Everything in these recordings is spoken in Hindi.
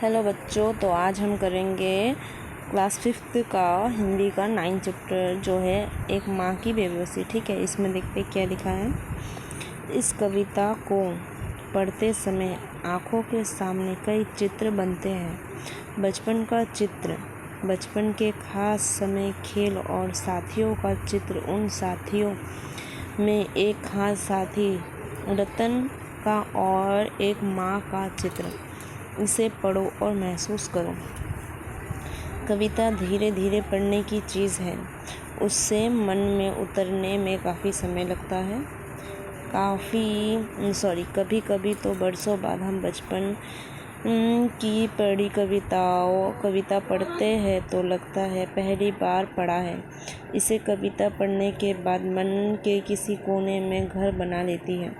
हेलो बच्चों, तो आज हम करेंगे क्लास 5th का हिंदी का 9 चैप्टर जो है एक माँ की बेबसी। ठीक है, इसमें देखते क्या लिखा है। इस कविता को पढ़ते समय आँखों के सामने कई चित्र बनते हैं। बचपन का चित्र, बचपन के खास समय, खेल और साथियों का चित्र। उन साथियों में एक खास साथी रतन का और एक माँ का चित्र। इसे पढ़ो और महसूस करो। कविता धीरे धीरे पढ़ने की चीज़ है, उससे मन में उतरने में काफ़ी समय लगता है। कभी कभी तो बरसों बाद हम बचपन की पढ़ी कविता पढ़ते हैं तो लगता है पहली बार पढ़ा है। इसे कविता पढ़ने के बाद मन के किसी कोने में घर बना लेती है,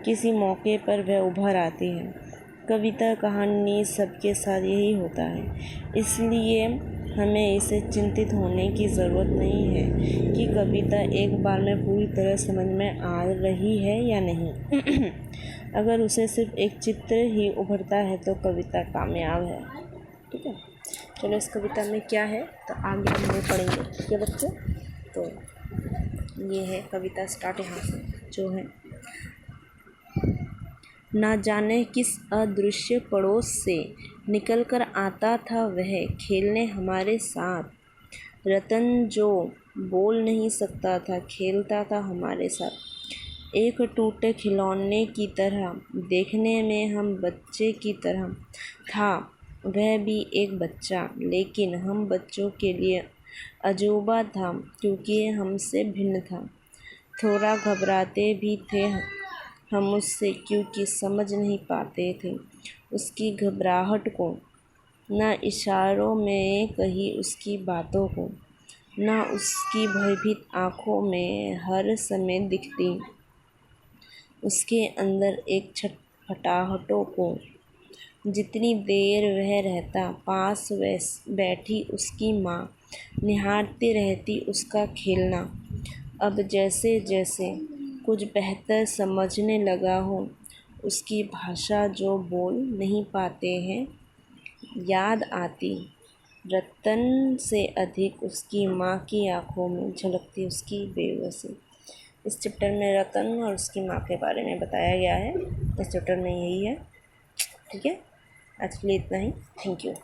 किसी मौके पर वह उभर आती है। कविता कहानी सबके साथ यही होता है, इसलिए हमें इसे चिंतित होने की ज़रूरत नहीं है कि कविता एक बार में पूरी तरह समझ में आ रही है या नहीं। अगर उसे सिर्फ एक चित्र ही उभरता है तो कविता कामयाब है। ठीक है, चलो इस कविता में क्या है तो आगे हम वो पढ़ेंगे। ठीक है बच्चों, तो ये है कविता स्टार्ट यहाँ से जो है। ना जाने किस अदृश्य पड़ोस से निकल कर आता था वह खेलने हमारे साथ। रतन जो बोल नहीं सकता था खेलता था हमारे साथ। एक टूटे खिलौने की तरह, देखने में हम बच्चे की तरह था वह भी एक बच्चा, लेकिन हम बच्चों के लिए अजूबा था क्योंकि हमसे भिन्न था। थोड़ा घबराते भी थे हम उससे क्योंकि समझ नहीं पाते थे उसकी घबराहट को, न इशारों में कही उसकी बातों को, न उसकी भयभीत आँखों में हर समय दिखती उसके अंदर एक छटपटाहटों को। जितनी देर वह रहता पास बैठी उसकी माँ निहारती रहती उसका खेलना। अब जैसे जैसे कुछ बेहतर समझने लगा हो, उसकी भाषा जो बोल नहीं पाते हैं याद आती। रतन से अधिक उसकी माँ की आँखों में झलकती उसकी बेबसी। इस चैप्टर में रतन और उसकी माँ के बारे में बताया गया है। इस चैप्टर में यही है। ठीक है, आज के लिए इतना ही। Thank you.